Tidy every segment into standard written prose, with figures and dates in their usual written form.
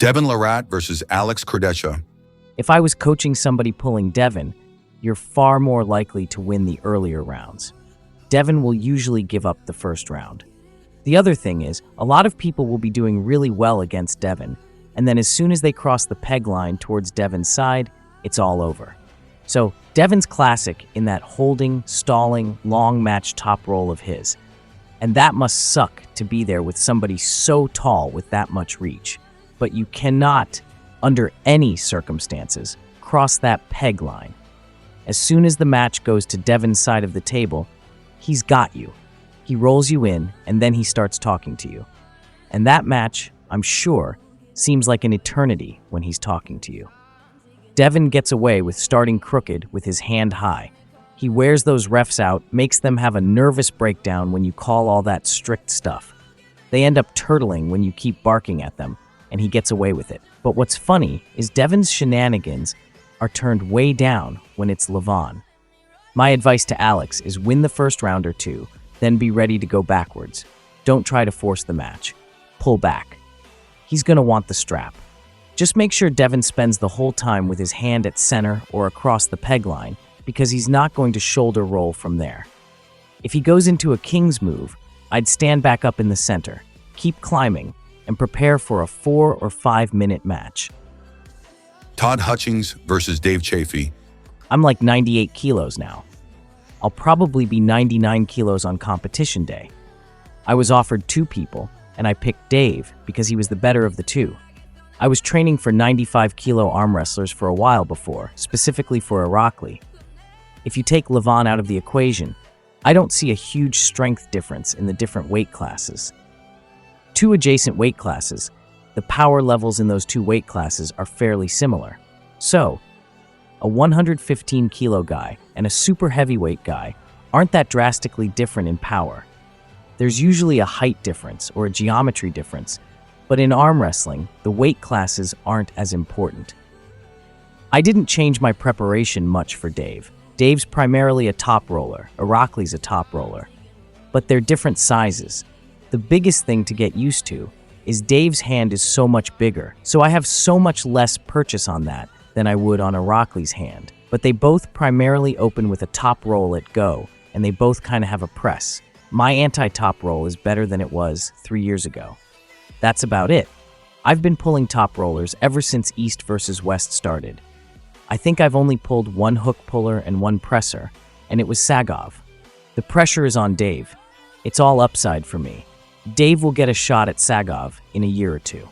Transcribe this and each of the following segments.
Devon Larratt versus Alex Cordesha. If I was coaching somebody pulling Devon, you're far more likely to win the earlier rounds. Devon will usually give up the first round. The other thing is, a lot of people will be doing really well against Devon, and then as soon as they cross the peg line towards Devon's side, it's all over. So, Devon's classic in that holding, stalling, long match top roll of his. And that must suck to be there with somebody so tall with that much reach. But you cannot, under any circumstances, cross that peg line. As soon as the match goes to Devon's side of the table, he's got you. He rolls you in, and then he starts talking to you. And that match, I'm sure, seems like an eternity when he's talking to you. Devon gets away with starting crooked with his hand high. He wears those refs out, makes them have a nervous breakdown when you call all that strict stuff. They end up turtling when you keep barking at them, and he gets away with it. But what's funny is Devon's shenanigans are turned way down when it's Levan. My advice to Alex is win the first round or two, then be ready to go backwards. Don't try to force the match. Pull back. He's going to want the strap. Just make sure Devon spends the whole time with his hand at center or across the peg line, because he's not going to shoulder roll from there. If he goes into a king's move, I'd stand back up in the center, keep climbing, and prepare for a 4 or 5 minute match. Todd Hutchings versus Dave Chaffy. I'm like 98 kilos now. I'll probably be 99 kilos on competition day. I was offered 2 people, and I picked Dave because he was the better of the 2. I was training for 95 kilo arm wrestlers for a while before, specifically for Irakli. If you take Levan out of the equation, I don't see a huge strength difference in the different weight classes. 2 adjacent weight classes, the power levels in those 2 weight classes are fairly similar. So, a 115 kilo guy and a super heavyweight guy aren't that drastically different in power. There's usually a height difference or a geometry difference, but in arm wrestling, the weight classes aren't as important. I didn't change my preparation much for Dave. Dave's primarily a top roller, Irakli's a top roller, but they're different sizes. The biggest thing to get used to is Dave's hand is so much bigger, so I have so much less purchase on that than I would on Irakli's hand. But they both primarily open with a top roll at go, and they both kind of have a press. My anti-top roll is better than it was 3 years ago. That's about it. I've been pulling top rollers ever since East versus West started. I think I've only pulled 1 hook puller and 1 presser, and it was Sagov. The pressure is on Dave. It's all upside for me. Dave will get a shot at Sagov in a year or 2.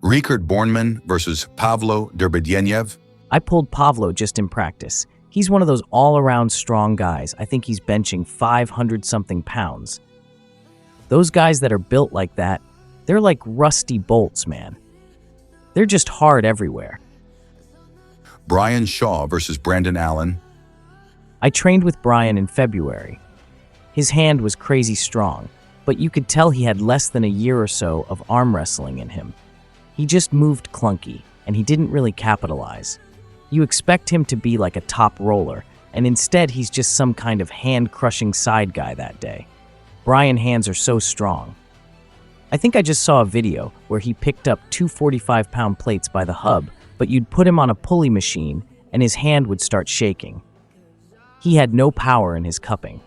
Rikard Bornman versus Pavlo Derbedyenyev. I pulled Pavlo just in practice. He's one of those all-around strong guys. I think he's benching 500-something pounds. Those guys that are built like that, they're like rusty bolts, man. They're just hard everywhere. Brian Shaw versus Brandon Allen. I trained with Brian in February. His hand was crazy strong, but you could tell he had less than a year or so of arm wrestling in him. He just moved clunky, and he didn't really capitalize. You expect him to be like a top roller, and instead he's just some kind of hand-crushing side guy that day. Brian's hands are so strong. I think I just saw a video where he picked up 2 45-pound plates by the hub, but you'd put him on a pulley machine, and his hand would start shaking. He had no power in his cupping.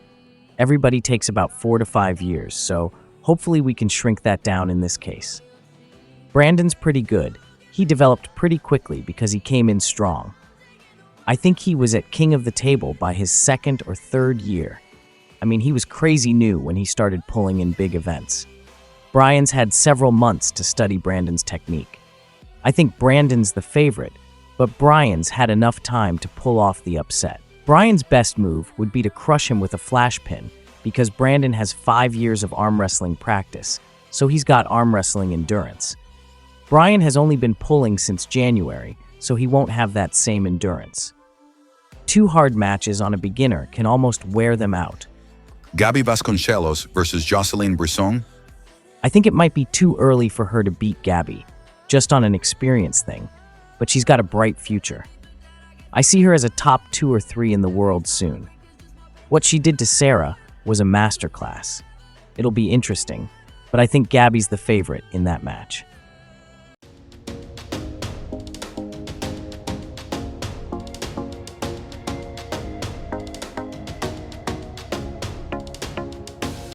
Everybody takes about 4 to 5 years, so hopefully we can shrink that down in this case. Brandon's pretty good. He developed pretty quickly because he came in strong. I think he was at king of the table by his 2nd or 3rd year. I mean, he was crazy new when he started pulling in big events. Brian's had several months to study Brandon's technique. I think Brandon's the favorite, but Brian's had enough time to pull off the upset. Brian's best move would be to crush him with a flash pin because Brandon has 5 years of arm wrestling practice, so he's got arm wrestling endurance. Brian has only been pulling since January, so he won't have that same endurance. 2 hard matches on a beginner can almost wear them out. Gabby Vasconos versus Joseline Brisson. I think it might be too early for her to beat Gabby, just on an experience thing, but she's got a bright future. I see her as a top 2 or 3 in the world soon. What she did to Sarah was a masterclass. It'll be interesting, but I think Gabby's the favorite in that match.